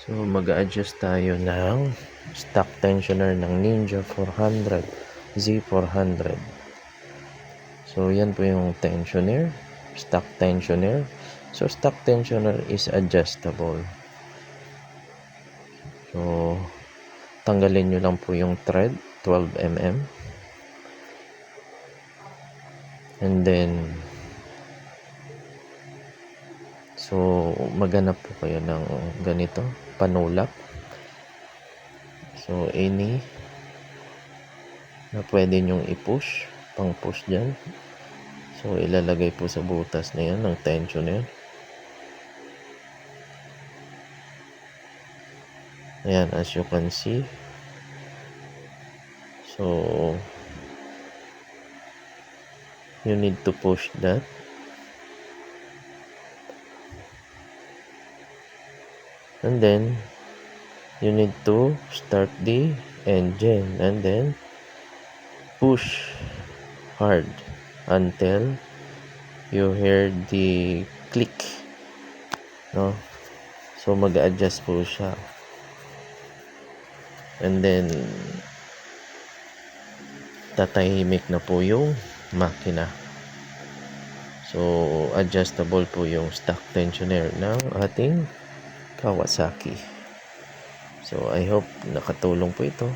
So mag-a-adjust tayo ng stock tensioner ng Ninja 400 Z400. So yan po yung tensioner, stock tensioner. So stock tensioner is adjustable. So tanggalin nyo lang po yung thread 12 mm, and then so maghanap po kayo ng ganito panulak. So any na pwede nyong i-push, pang push dyan. So ilalagay po sa butas na yan ng tensioner. Ayan, as you can see. So you need to push that. And then you need to start the engine and then push hard until you hear the click, no? So mag-adjust po siya, and then tatahimik na po yung makina. So adjustable po yung stock tensioner ng ating Kawasaki. So I hope nakatulong po ito.